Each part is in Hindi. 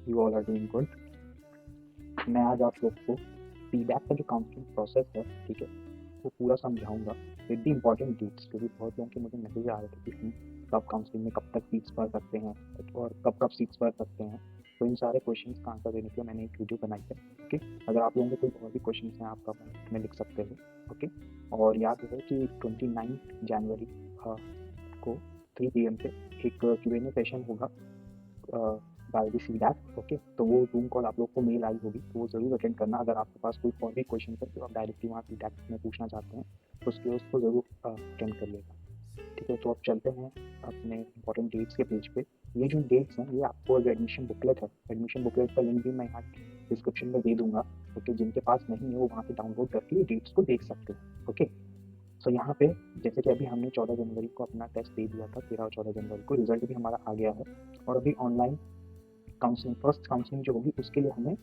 You all are doing good. मैं आज आप लोग को फीडबैक का जो काउंसलिंग प्रोसेस है, ठीक है, वो पूरा समझाऊंगा विद द इम्पॉर्टेंट डेट्स, क्योंकि बहुत लोगों के मुझे मैसेज आ रहे थे कि हम कब काउंसलिंग में कब तक सीट्स भर सकते हैं और कब कब सीट्स भर सकते हैं। तो इन सारे क्वेश्चंस का आंसर देने के लिए मैंने एक वीडियो बनाई है। ओके, अगर आप लोगों के कोई और भी क्वेश्चन हैं आप कमेंट में लिख सकते हो। ओके, और याद रहे कि 29 जनवरी को 3 PM से एक Q&A सेशन होगा बाय द फीडबैक। ओके, तो वो जूम कॉल आप लोग को मेल आई होगी, तो वो ज़रूर अटेंड करना। अगर आपके पास कोई और भी क्वेश्चन है जो आप डायरेक्टली वहाँ फीडबैक में पूछना चाहते हैं तो उसको ज़रूर अटेंड करिएगा। ठीक है, तो अब चलते हैं अपने इंपॉर्टेंट डेट्स के पेज पे। ये जो डेट्स हैं ये आपको जो एडमिशन बुकलेट है, एडमिशन बुकलेट का लिंक भी मैं यहाँ डिस्क्रिप्शन में दे दूंगा। ओके, जिनके पास नहीं है वो वहाँ से डाउनलोड करके ये डेट्स को देख सकते हैं। ओके, सो यहाँ पे जैसे कि अभी हमने 14 जनवरी को अपना टेस्ट दे दिया था, 13 और 14 जनवरी को रिजल्ट भी हमारा आ गया है। और अभी ऑनलाइन काउंसलिंग, फर्स्ट काउंसलिंग जो होगी उसके लिए हमें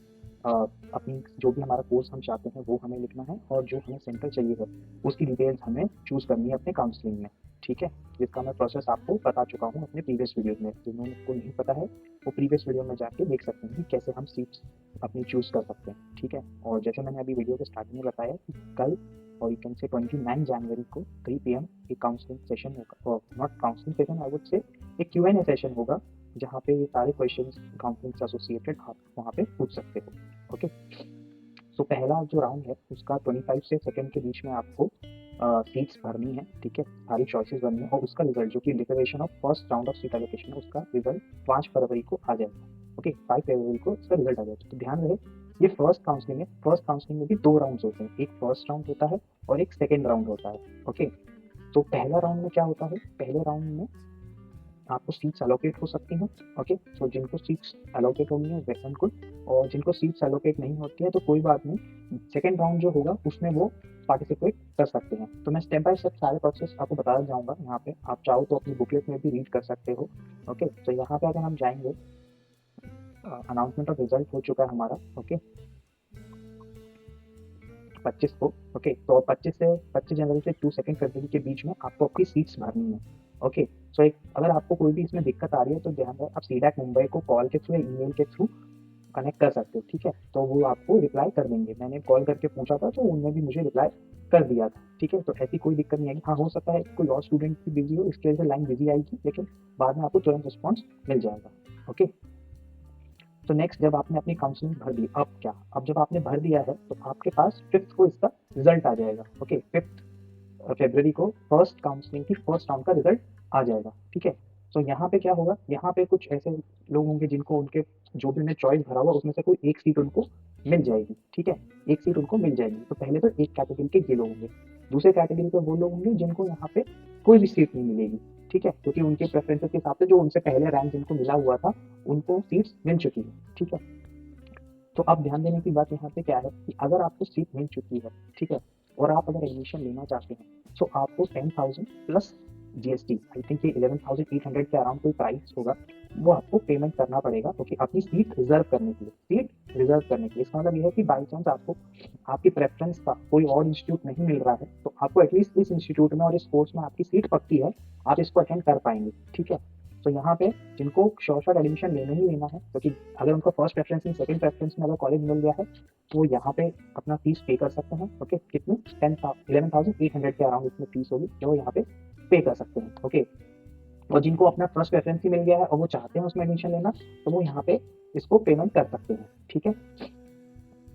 अपनी जो भी हमारा कोर्स हम चाहते हैं वो हमें लिखना है, और जो हमें सेंटर चाहिए है उसकी डिटेल्स हमें चूज़ करनी है अपने काउंसलिंग में। ठीक है, जिसका मैं प्रोसेस आपको बता चुका हूँ अपने प्रीवियस वीडियो में। जिनको नहीं पता है वो प्रीवियस वीडियो में जाके देख सकते हैं कि कैसे हम सीट्स अपनी चूज़ कर सकते हैं। ठीक है, और जैसे मैंने अभी वीडियो के स्टार्टिंग में बताया कि कल और यू कैन से 29 जनवरी को 3 PM एक काउंसलिंग सेशन होगा, not counselling session, I would say एक Q&A सेशन होगा, जहाँ पे ये सारे क्वेश्चंस काउंसलिंग से एसोसिएटेड आप वहाँ पे पूछ सकते हो। ओके, सो पहला जो राउंड है उसका 25 से सेकंड के बीच में आपको सीट्स भरनी है। ठीक है, सारी चॉइसेस भरनी है, और उसका रिजल्ट जो कि declaration of first round of seat allocation है उसका रिजल्ट 5 फरवरी को आ जाएगा। ओके, 5 फरवरी को उसका रिजल्ट आ जाएगा। तो ध्यान रहे ये फर्स्ट काउंसलिंग है, फर्स्ट काउंसलिंग में भी 2 राउंड्स होते हैं, एक फर्स्ट राउंड होता है और एक सेकेंड राउंड होता है। ओके, तो पहला राउंड में क्या होता है, पहले राउंड में आपको सीट्स एलोकेट हो सकती हैं। ओके, तो जिनको सीट्स एलोकेट होनी है वेल एंड गुड, और जिनको सीट्स एलोकेट नहीं होती है तो कोई बात नहीं, सेकेंड राउंड जो होगा उसमें वो पार्टिसिपेट कर सकते हैं। तो मैं स्टेप बाय स्टेप सारे प्रोसेस आपको बताना जाऊँगा। यहाँ पे आप चाहो तो अपनी बुकलेट में भी रीड कर सकते हो। ओके, तो यहाँ पे अगर हम जाएंगे, अनाउंसमेंट ऑफ रिजल्ट हो चुका है हमारा। ओके, 25 को। ओके, तो 25 जनवरी से 2 फरवरी के बीच में आपको अपनी सीट्स भरनी है। ओके, सो एक अगर आपको कोई भी इसमें दिक्कत आ रही है तो ध्यान रहे आप सीडैक मुंबई को कॉल के थ्रू या ईमेल के थ्रू कनेक्ट कर सकते हो। ठीक है, तो वो आपको रिप्लाई कर देंगे। मैंने कॉल करके पूछा था तो उन्होंने भी मुझे रिप्लाई कर दिया था। ठीक है, तो ऐसी कोई दिक्कत नहीं आएगी। हाँ, हो सकता है कोई और स्टूडेंट भी बिजी हो, इसकी वजह से लाइन बिजी आएगी, लेकिन बाद में आपको तुरंत रिस्पॉन्स मिल जाएगा। ओके, तो नेक्स्ट जब आपने अपनी काउंसलिंग भर दी, अब क्या, अब जब आपने भर दिया है तो आपके पास 5th को इसका रिजल्ट आ जाएगा। ओके, 5 फरवरी को फर्स्ट काउंसलिंग की फर्स्ट राउंड का रिजल्ट आ जाएगा। ठीक है, तो यहाँ पे क्या होगा, यहाँ पे कुछ ऐसे लोग होंगे जिनको उनके जो भी उन्हें चॉइस भरा हुआ उसमें से कोई एक सीट उनको मिल जाएगी। ठीक है, एक सीट उनको मिल जाएगी। तो पहले तो एक कैटेगरी के ये लोग होंगे, दूसरे कैटेगरी के वो लोग होंगे जिनको यहाँ पे कोई भी सीट नहीं मिलेगी। ठीक है, क्योंकि उनके प्रेफरेंसेस के हिसाब से जो उनसे पहले रैंक जिनको मिला हुआ था उनको सीट्स मिल चुकी है। ठीक है, तो अब ध्यान देने की बात यहाँ पे क्या है कि अगर आपको सीट मिल चुकी है, ठीक है, और आप अगर एडमिशन लेना चाहते हैं तो आपको 10,000 प्लस GST, आई थिंक ये 11,800 के अराउंड कोई प्राइस होगा, वो आपको पेमेंट करना पड़ेगा, क्योंकि अपनी सीट रिजर्व करने के लिए, सीट रिजर्व करने के लिए। इसका मतलब ये है कि बाई चांस आपको आपकी प्रेफरेंस का कोई और इंस्टीट्यूट नहीं मिल रहा है तो आपको एटलीस्ट इस इंस्टीट्यूट में और इस कोर्स में आपकी सीट पक्की है, आप इसको अटेंड कर पाएंगे। ठीक है, तो यहाँ पे जिनको शॉर्ट शॉर्ट एडमिशन लेना ही लेना है, क्योंकि अगर उनको फर्स्ट प्रेफरेंस नहीं सेकंड प्रेफरेंस में अगर कॉलेज मिल गया है तो वो यहाँ पे अपना फीस पे कर सकते हैं। ओके, कितनी 11,800 के अराउंड इसमें फीस होगी जो यहाँ पे पे कर सकते हैं। ओके, और जिनको अपना फर्स्ट प्रेफरेंस ही मिल गया है और वो चाहते हैं उसमें एडमिशन लेना तो वो यहाँ पे इसको पेमेंट कर सकते हैं। ठीक है,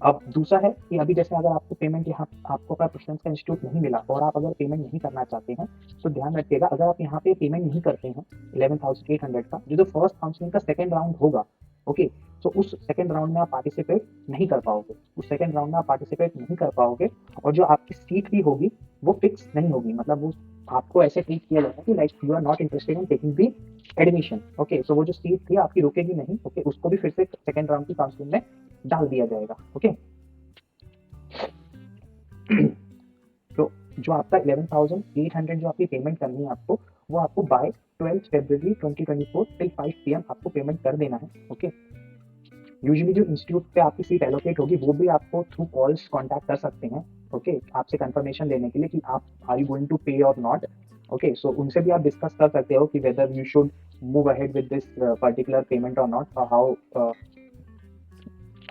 अब दूसरा है कि अभी जैसे अगर आपको पेमेंट यहाँ आपको अपना प्रेफरेंस का इंस्टीट्यूट नहीं मिला और आप अगर पेमेंट नहीं करना चाहते हैं तो ध्यान रखिएगा, अगर आप यहाँ पे पेमेंट नहीं करते हैं 11,800 का, जो फर्स्ट काउंसलिंग का सेकेंड राउंड होगा, ओके, तो उस सेकेंड राउंड में आप पार्टिसिपेट नहीं कर पाओगे, उस सेकेंड राउंड में आप पार्टिसिपेट नहीं कर पाओगे, और जो आपकी सीट भी होगी वो फिक्स नहीं होगी। मतलब वो आपको ऐसे ट्रीट किया जाएगा कि like you are not interested in taking the admission. Okay, so वो जो सीट थी आपकी रुकेगी नहीं। ओके, उसको भी फिर से सेकेंड राउंड की काउंसलिंग में डाल दिया जाएगा। ओके, तो जो आपका 11,800 जो आपकी पेमेंट करनी है आपको, वो आपको बाय 12 फरवरी 2024 टिल 5 PM आपको पेमेंट कर देना है। ओके, यूजुअली जो इंस्टीट्यूट पे आपकी सीट एलोकेट होगी वो भी आपको थ्रू कॉल्स कांटेक्ट कर सकते हैं। ओके, आपसे कंफर्मेशन लेने के लिए कि आप आर यू गोइंग टू पे और नॉट। ओके, सो उनसे भी आप डिस्कस कर सकते हो कि whether you should move ahead with this particular payment or not, और how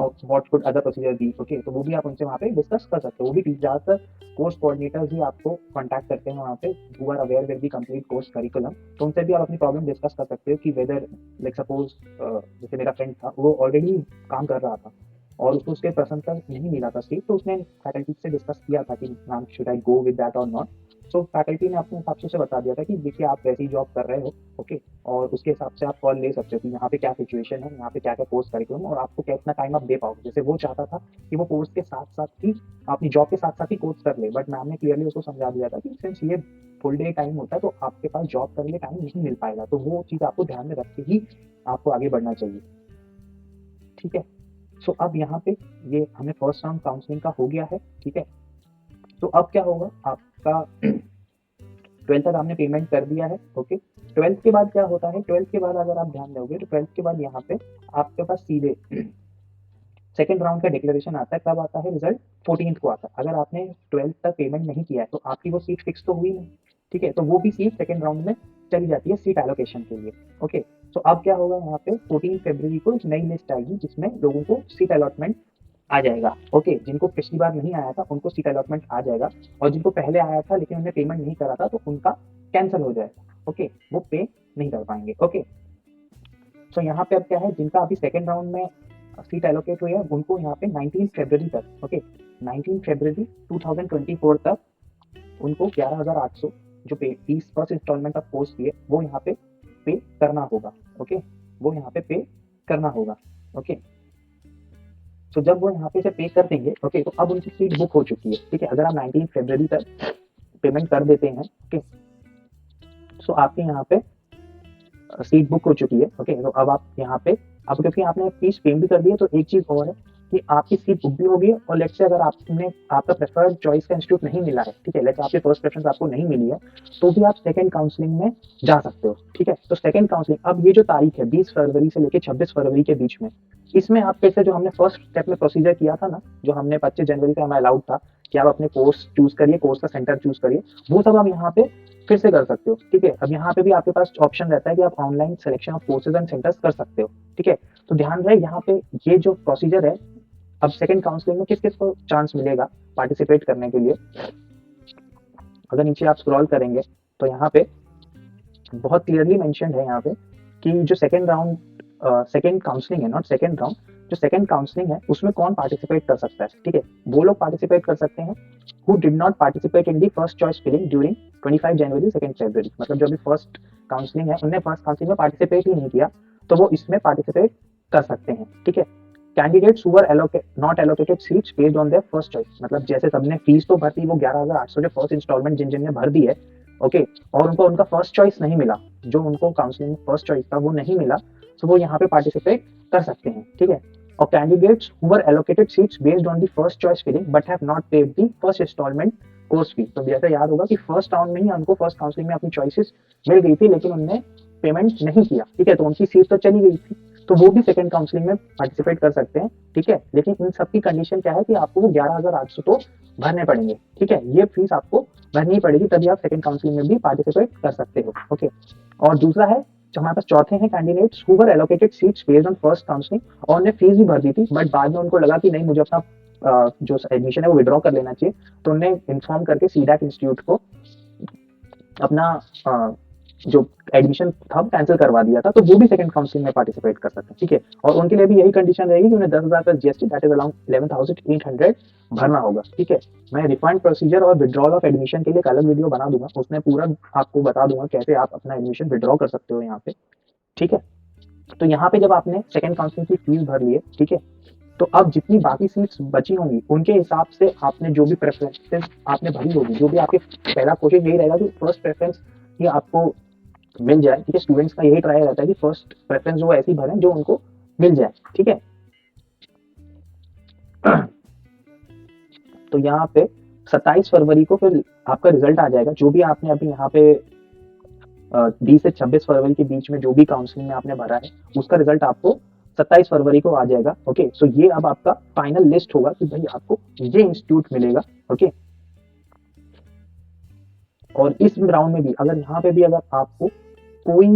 what should other procedure be, okay, तो वो भी आप उनसे वहाँ पे डिस्कस कर सकते हो। वो भी ज़्यादातर कोर्स कोऑर्डिनेटर्स ही आपको कॉन्टैक्ट करते हैं वहाँ पे, who are aware with the complete course curriculum. तो उनसे भी आप अपनी प्रॉब्लम डिस्कस कर सकते हो कि वेदर लाइक सपोज जैसे मेरा फ्रेंड था, वो ऑलरेडी काम कर रहा था और उसको उसके पसंद का नहीं मिला था सीट, तो उसने फैकल्टी से डिस्कस किया था कि ma'am should I go with that और नॉट। सो फैकल्टी ने अपने हिसाब से उसे बता दिया था कि देखिए आप वैसी जॉब कर रहे हो, ओके, और उसके हिसाब से आप कॉल ले सकते हो कि यहाँ पे क्या सिचुएशन है, यहाँ पे क्या क्या कोर्स करिकुलम और आपको कितना टाइम आप दे पाओगे। जैसे वो चाहता था कि वो कोर्स के साथ साथ ही अपनी जॉब के साथ साथ ही कोर्स कर ले, बट मैम ने क्लियरली उसको समझा दिया था कि सिंस ये फुल डे टाइम होता है तो आपके पास जॉब करने के टाइम नहीं मिल पाएगा, तो वो चीज़ आपको ध्यान में रख के ही आपको आगे बढ़ना चाहिए, ठीक है। सो अब यहाँ पे ये हमें फर्स्ट राउंड काउंसलिंग का हो गया है, ठीक है। तो अब क्या होगा, आपका 12th तक आपने पेमेंट कर दिया है, ओके। 12th के बाद क्या होता है, 12th के बाद अगर आप ध्यान दोगे तो 12th के बाद यहाँ पे आपके पास सीधे सेकेंड राउंड का डिक्लेरेशन आता है। कब आता है रिजल्ट? 14th को आता है। अगर आपने 12th तक पेमेंट नहीं किया है तो आपकी वो सीट फिक्स तो हुई नहीं, ठीक है, तो वो भी सीट सेकेंड राउंड में चली जाती है सीट एलोकेशन के लिए, ओके। तो अब क्या होगा, यहाँ पे 14 फरवरी को एक नई लिस्ट आएगी जिसमें लोगों को सीट अलॉटमेंट आ जाएगा, ओके। जिनको पिछली बार नहीं आया था उनको सीट अलॉटमेंट आ जाएगा, और जिनको पहले आया था लेकिन उन्होंने पेमेंट नहीं करा था तो उनका कैंसिल हो जाएगा, ओके, वो पे नहीं कर पाएंगे, ओके। तो यहाँ पे अब क्या है, जिनका अभी सेकेंड राउंड में सीट एलोकेट हुई है उनको यहाँ पे 19 फरवरी तक, ओके, 19 फरवरी 2024 तक उनको 11,800 जो pay fees first instalment of course की है वो यहाँ पे करना होगा, ओके, वो यहाँ पे करना होगा, ओके। तो जब वो यहाँ पे से पे कर देंगे, ओके, तो अब उनकी सीट बुक हो चुकी है, ठीक है। अगर आप 19 फरवरी तक पेमेंट कर देते हैं, ओके, सो आपके यहाँ पे सीट बुक हो चुकी है, ओके। तो अब आप यहाँ पे अब क्योंकि आपने फीस पे भी कर दी है तो एक चीज और है कि आपकी सीट बुक भी होगी, और लेट्स से अगर आपने आपका प्रेफर्ड चॉइस का इंस्टीट्यूट नहीं मिला है, ठीक है, लेट्स आपकी फर्स्ट प्रेफरेंस आपको नहीं मिली है, तो भी आप सेकंड काउंसलिंग में जा सकते हो, ठीक है। तो सेकंड काउंसलिंग अब ये जो तारीख है 20 फरवरी से लेकर 26 फरवरी के बीच में, इसमें आप फिर से जो हमने फर्स्ट स्टेप में प्रोसीजर किया था ना, जो हमने 25 जनवरी से हमें अलाउड था कि आप अपने कोर्स चूज करिए, कोर्स का सेंटर चूज करिए, वो सब आप यहाँ पे फिर से कर सकते हो, ठीक है। अब यहाँ पे भी आपके पास ऑप्शन रहता है कि आप online selection of courses and centres कर सकते हो, ठीक है। तो ध्यान रहे यहाँ पे ये जो प्रोसीजर है, अब सेकंड काउंसलिंग में किस किस को चांस मिलेगा पार्टिसिपेट करने के लिए। अगर नीचे आप स्क्रॉल करेंगे तो यहाँ पे बहुत क्लियरली मेंशन है यहाँ पे कि जो सेकंड राउंड सेकंड काउंसलिंग है, नॉट सेकंड राउंड, जो सेकंड काउंसलिंग है उसमें कौन पार्टिसिपेट कर सकता है, ठीक है। वो लोग पार्टिसिपेट कर सकते हैं who did not participate in the first choice filling during 25 January 2 February, मतलब जो भी फर्स्ट काउंसलिंग है उन्होंने फर्स्ट काउंसलिंग में पार्टिसिपेट ही नहीं किया तो वो इसमें पार्टिसिपेट कर सकते हैं, ठीक है। Candidates who are not allocated seats based on their first choice, मतलब जैसे सबने फीस तो भर दी, वो 11,800 जो फर्स्ट इंस्टॉलमेंट जिन जिनने भर दी है, ओके, और उनको उनका फर्स्ट चॉइस नहीं मिला, जो उनको काउंसलिंग में फर्स्ट चॉइस था वो नहीं मिला, तो वो यहाँ पे पार्टिसिपेट कर सकते हैं, ठीक है। और candidates who were allocated seats based on the first choice filling but have not paid the first instalment course fee, तो जैसे याद होगा कि फर्स्ट राउंड में ही उनको फर्स्ट काउंसलिंग में अपनी चॉइसेस मिल गई थी लेकिन उन्होंने पेमेंट नहीं किया, ठीक है, तो उनकी सीट तो चली गई थी, तो वो भी सेकंड काउंसलिंग में पार्टिसिपेट कर सकते हैं, ठीक है। लेकिन इन सबकी कंडीशन क्या है कि आपको वो 11,800 तो भरने पड़ेंगे, ठीक है, ये फीस आपको भरनी पड़ेगी तभी आप सेकंड काउंसलिंग में भी पार्टिसिपेट कर सकते हो, ओके। और दूसरा है जो हमारे पास चौथे हैं candidates who were allocated seats based on first counselling, और उन्हें फीस भी भर दी थी बट बाद में उनको लगा कि नहीं मुझे अपना जो एडमिशन है वो विड्रॉ कर लेना चाहिए, तो उन्हें इन्फॉर्म करके सीडैक इंस्टीट्यूट को अपना जो एडमिशन था कैंसिल करवा दिया था, तो वो भी सेकंड काउंसलिंग में पार्टिसिपेट कर सकते हैं, ठीक है। और उनके लिए भी यही कंडीशन रहेगी कि उन्हें 10,000 का जीएसटी दैट इज अराउंड 11,800 भरना होगा, ठीक है। मैं रिफंड प्रोसीजर और विड्रॉल ऑफ एडमिशन के लिए एक अलग वीडियो बना दूंगा, उसमें पूरा आपको बता दूंगा कैसे आप अपना एडमिशन विड्रॉ कर सकते हो यहाँ पे, ठीक है। तो यहाँ पे जब आपने सेकंड काउंसलिंग की फीस भर ली है, ठीक है, तो अब जितनी बाकी सीट्स बची होंगी उनके हिसाब से आपने जो भी प्रेफरेंसेस आपने भरी होगी, जो भी आपके पहला कोशिश यही रहेगा कि फर्स्ट प्रेफरेंस ही आपको मिल जाए, ठीक है। स्टूडेंट्स का यही ट्राई रहता है कि फर्स्ट प्रेफरेंस जो ऐसी भरें जो उनको मिल जाए, ठीक है। तो यहाँ पे 27 फरवरी को फिर आपका रिजल्ट आ जाएगा, जो भी आपने अभी यहाँ पे 20 से 26 फरवरी के बीच में जो भी काउंसलिंग में आपने भरा है उसका रिजल्ट आपको 27 फरवरी को आ जाएगा, ओके। सो ये अब आपका फाइनल लिस्ट होगा कि भाई आपको ये इंस्टीट्यूट मिलेगा, ओके। और इस राउंड में भी अगर यहाँ पे भी अगर आपको कोई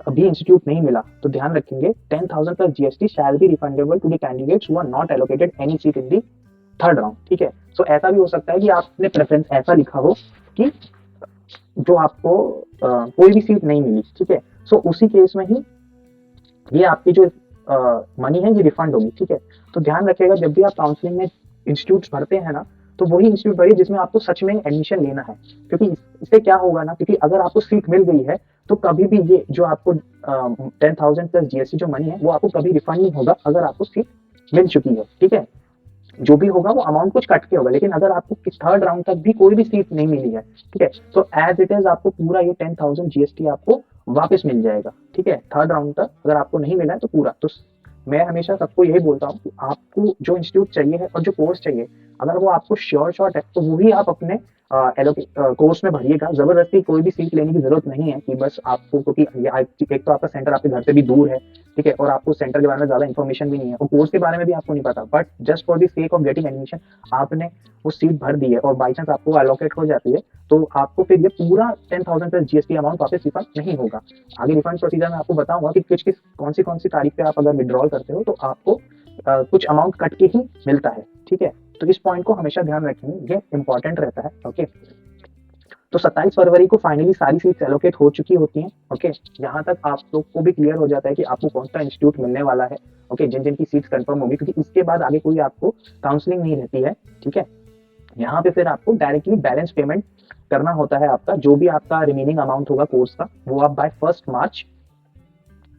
अभी इंस्टीट्यूट नहीं मिला तो ध्यान रखेंगे 10,000 plus GST shall be refundable to the candidates who are not allocated any seat in the third round. ठीक है, सो ऐसा भी हो सकता है कि आपने प्रेफरेंस ऐसा लिखा हो कि जो आपको कोई भी सीट नहीं मिली। ठीक है, सो उसी केस में ही ये आपकी जो मनी है ये रिफंड होगी। ठीक है, तो ध्यान रखिएगा जब भी आप काउंसलिंग में इंस्टीट्यूट भरते हैं ना, तो वही इंस्टीट्यूट भरिए जिसमें आपको सच में एडमिशन लेना है, क्योंकि इससे क्या होगा ना, क्योंकि अगर आपको सीट मिल गई है तो कभी भी ये जो आपको 10,000 प्लस जीएसटी जो मनी है वो आपको कभी रिफंड नहीं होगा अगर आपको सीट मिल चुकी है। ठीक है, जो भी होगा वो अमाउंट कुछ कट के होगा, लेकिन अगर आपको थर्ड राउंड तक भी कोई भी सीट नहीं मिली है, ठीक है, तो एज इट इज आपको पूरा ये 10,000 जीएसटी आपको वापस मिल जाएगा। ठीक है, थर्ड राउंड तक अगर आपको नहीं मिला है तो पूरा। तो मैं हमेशा सबको यही बोलता हूँ कि आपको जो इंस्टीट्यूट चाहिए है और जो कोर्स चाहिए, अगर वो आपको श्योर शॉट है तो वही आप अपने कोर्स में भरिएगा। जबरदस्ती कोई भी सीट लेने की जरूरत नहीं है कि बस आपको, क्योंकि एक तो आपका सेंटर आपके घर से भी दूर है, ठीक है, और आपको सेंटर के बारे में ज्यादा इन्फॉर्मेशन भी नहीं है और कोर्स के बारे में भी आपको नहीं पता, but just for the sake of getting admission आपने वो सीट भर दी है और बाई चांस आपको अलोकेट हो जाती है तो आपको फिर ये पूरा 10,000 प्लस जीएसटी अमाउंट वापस रिफंड नहीं होगा। आगे रिफंड प्रोसीजर में आपको बताऊंगा कि किस कौन सी तारीख पे आप अगर विड्रॉल करते हो तो आपको कुछ अमाउंट कट के ही मिलता है। ठीक है, तो इस पॉइंट को हमेशा ध्यान रखेंगे, ये इंपॉर्टेंट रहता है। ओके, तो 27 फरवरी को फाइनली सारी सीट्स एलोकेट हो चुकी होती हैं। ओके, यहाँ तक आप लोग को भी क्लियर हो जाता है कि आपको कौन सा इंस्टीट्यूट मिलने वाला है। ओके, जिन जिन की सीट्स कंफर्म होगी, क्योंकि इसके बाद आगे कोई आपको काउंसलिंग नहीं रहती है। ठीक है, यहाँ पे फिर आपको डायरेक्टली बैलेंस पेमेंट करना होता है। आपका जो भी आपका रिमेनिंग अमाउंट होगा कोर्स का, वो आप बाय 1 मार्च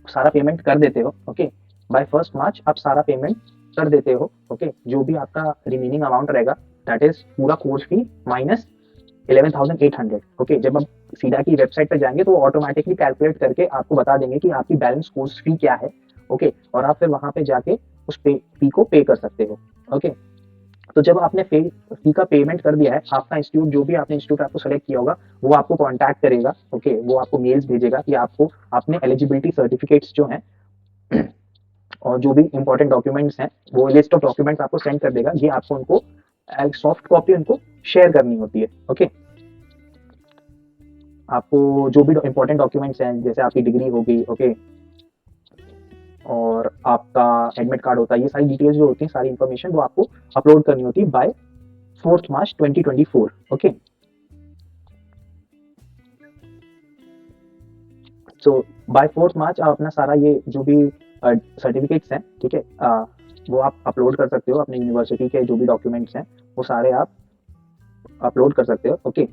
सारा पेमेंट कर देते हो। ओके, बाय 1 मार्च आप सारा पेमेंट कर देते हो। ओके, जो भी आपका रिमेनिंग अमाउंट रहेगा दैट इज पूरा कोर्स फी माइनस 11,800। ओके, जब आप सीडा की वेबसाइट पे जाएंगे तो वो ऑटोमेटिकली कैलकुलेट करके आपको बता देंगे कि आपकी बैलेंस कोर्स फी क्या है। ओके, और आप फिर वहां पे जाके उस फी को पे कर सकते हो। ओके, तो जब आपने फी का पेमेंट कर दिया है, आपका इंस्टीट्यूट, जो भी आपने इंस्टीट्यूट आपको सेलेक्ट किया होगा, वो आपको कॉन्टैक्ट करेगा। ओके, वो आपको मेल्स भेजेगा कि आपको अपने एलिजिबिलिटी सर्टिफिकेट्स जो हैं और जो भी इंपॉर्टेंट डॉक्यूमेंट्स हैं, वो लिस्ट ऑफ डॉक्यूमेंट्स आपको सेंड कर देगा। ये आपको उनको सॉफ्ट कॉपी उनको शेयर करनी होती है। ओके, आपको जो भी इंपॉर्टेंट डॉक्यूमेंट्स हैं, जैसे आपकी डिग्री होगी, ओके, और आपका एडमिट कार्ड होता है, ये सारी डिटेल्स जो होती हैं, सारी इंफॉर्मेशन वो आपको अपलोड करनी होती है बाय 4 मार्च 2024। ओके, सो बाय 4 मार्च आप अपना सारा ये जो भी सर्टिफिकेट्स हैं, ठीक है, वो आप अपलोड कर सकते हो। अपने यूनिवर्सिटी के जो भी डॉक्यूमेंट्स हैं वो सारे आप अपलोड कर सकते हो। ओके,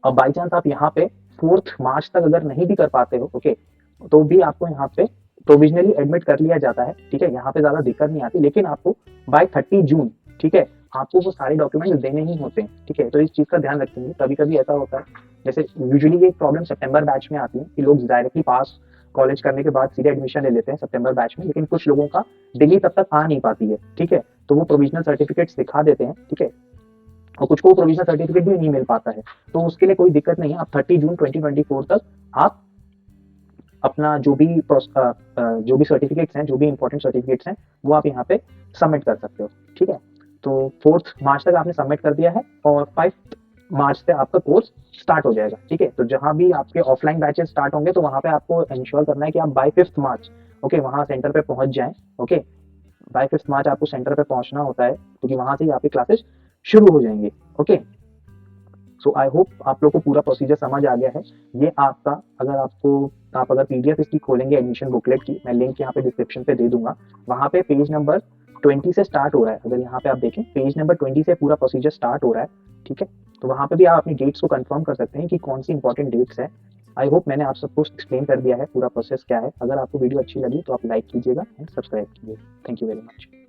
और बाई चांस आप यहाँ पे 4 मार्च तक अगर नहीं भी कर पाते हो, ओके, तो भी आपको यहाँ पे प्रोविजनली एडमिट कर लिया जाता है। ठीक है, यहाँ पे ज्यादा दिक्कत नहीं आती, लेकिन आपको बाय 30 जून, ठीक है, आपको वो सारे डॉक्यूमेंट देने ही होते हैं। ठीक है, तो इस चीज का ध्यान रखेंगे। कभी कभी ऐसा होता है, जैसे यूजुअली ये प्रॉब्लम सितंबर बैच में आती है कि लोग डायरेक्टली पास कॉलेज करने के बाद सीधे एडमिशन ले लेते हैं सितंबर बैच में, लेकिन कुछ लोगों का डिग्री तब तक आ नहीं पाती है। ठीक है, तो वो प्रोविजनल सर्टिफिकेट्स दिखा देते हैं। ठीक है, और कुछ को प्रोविजनल सर्टिफिकेट भी नहीं मिल पाता है, तो उसके लिए कोई दिक्कत नहीं है। आप 30 जून 2024 तक आप अपना जो भी सर्टिफिकेट्स हैं, जो भी इंपॉर्टेंट सर्टिफिकेट्स हैं, वो आप यहाँ पे सबमिट कर सकते हो। ठीक है, तो 4 मार्च तक आपने सबमिट कर दिया है और 5 मार्च से आपका कोर्स स्टार्ट हो जाएगा। ठीक है, तो जहां भी आपके ऑफलाइन बैचेस स्टार्ट होंगे तो वहां पे आपको इंश्योर करना है कि आप बाय 5 मार्च, ओके, वहां सेंटर पे पहुंच जाएं। ओके, बाय 5 मार्च आपको सेंटर पे पहुंचना होता है, क्योंकि वहां से ही आपकी क्लासेस शुरू हो जाएंगे। ओके, सो आई होप आप लोग को पूरा प्रोसीजर समझ आ गया है। ये आपका, आप अगर पीडीएफ इसकी खोलेंगे एडमिशन बुकलेट की, मैं लिंक यहाँ पे डिस्क्रिप्शन पे दे दूंगा, वहां पे पेज नंबर 20 से स्टार्ट हो रहा है। अगर यहाँ पे आप देखें पेज नंबर 20 से पूरा प्रोसीजर स्टार्ट हो रहा है। ठीक है, तो वहां पे भी आप अपनी डेट्स को कंफर्म कर सकते हैं कि कौन सी इंपॉर्टेंट डेट्स है। आई होप मैंने आप सबको एक्सप्लेन कर दिया है पूरा प्रोसेस क्या है। अगर आपको वीडियो अच्छी लगी तो आप लाइक कीजिएगा एंड सब्सक्राइब कीजिएगा। Thank you very much.